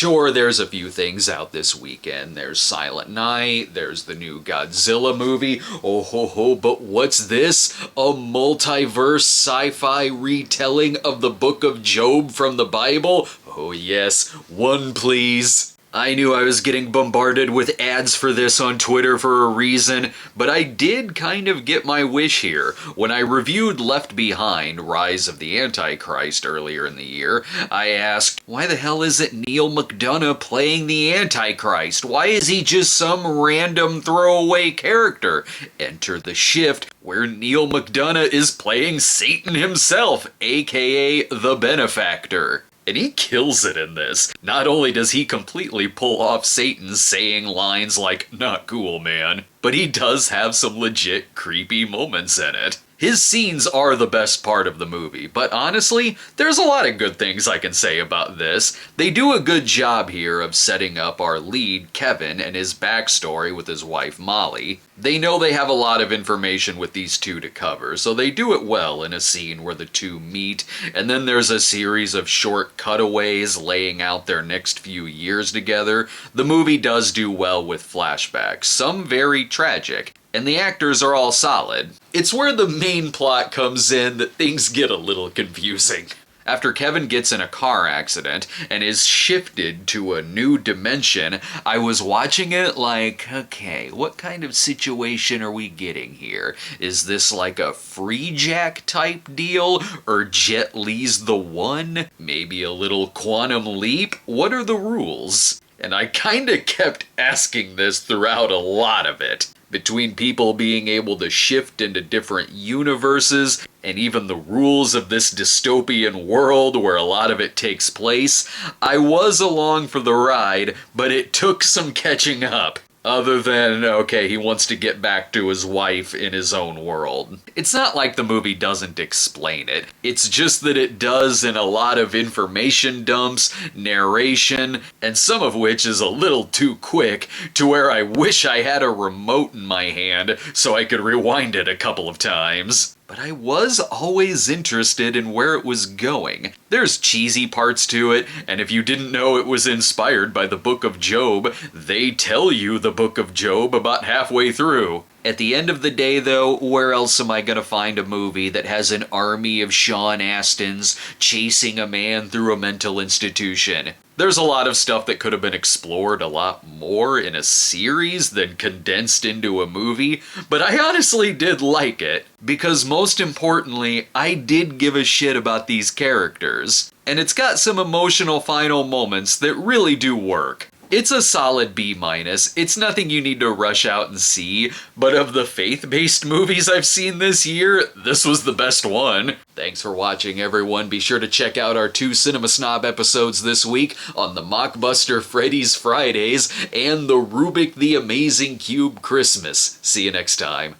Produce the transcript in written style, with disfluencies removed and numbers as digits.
Sure, there's a few things out this weekend. There's Silent Night, there's the new Godzilla movie, oh ho ho, but what's this? A multiverse sci-fi retelling of the Book of Job from the Bible? Oh yes, one please. I knew I was getting bombarded with ads for this on Twitter for a reason, but I did kind of get my wish here. When I reviewed Left Behind, Rise of the Antichrist earlier in the year, I asked, why the hell isn't Neil McDonough playing the Antichrist? Why is he just some random throwaway character? Enter The Shift, where Neil McDonough is playing Satan himself, aka the Benefactor. And he kills it in this. Not only does he completely pull off Satan saying lines like, "Not cool, man," but he does have some legit creepy moments in it. His scenes are the best part of the movie, but honestly, there's a lot of good things I can say about this. They do a good job here of setting up our lead, Kevin, and his backstory with his wife, Molly. They know they have a lot of information with these two to cover, so they do it well in a scene where the two meet, and then there's a series of short cutaways laying out their next few years together. The movie does do well with flashbacks, some very tragic, and the actors are all solid. It's where the main plot comes in that things get a little confusing. After Kevin gets in a car accident and is shifted to a new dimension, I was watching it like, okay, what kind of situation are we getting here? Is this like a Free Jack type deal? Or Jet Li's The One? Maybe a little Quantum Leap? What are the rules? And I kinda kept asking this throughout a lot of it. Between people being able to shift into different universes, and even the rules of this dystopian world where a lot of it takes place, I was along for the ride, but it took some catching up. Other than, okay, he wants to get back to his wife in his own world. It's not like the movie doesn't explain it. It's just that it does in a lot of information dumps, narration, and some of which is a little too quick to where I wish I had a remote in my hand so I could rewind it a couple of times. But I was always interested in where it was going. There's cheesy parts to it, and if you didn't know it was inspired by the Book of Job, they tell you the Book of Job about halfway through. At the end of the day, though, where else am I gonna find a movie that has an army of Sean Astons chasing a man through a mental institution? There's a lot of stuff that could have been explored a lot more in a series than condensed into a movie, but I honestly did like it, because most importantly, I did give a shit about these characters. And it's got some emotional final moments that really do work. It's a solid B-. It's nothing you need to rush out and see, but of the faith-based movies I've seen this year, this was the best one. Thanks for watching, everyone. Be sure to check out our 2 Cinema Snob episodes this week on the Mockbuster Freddy's Fridays and the Rubik the Amazing Cube Christmas. See you next time.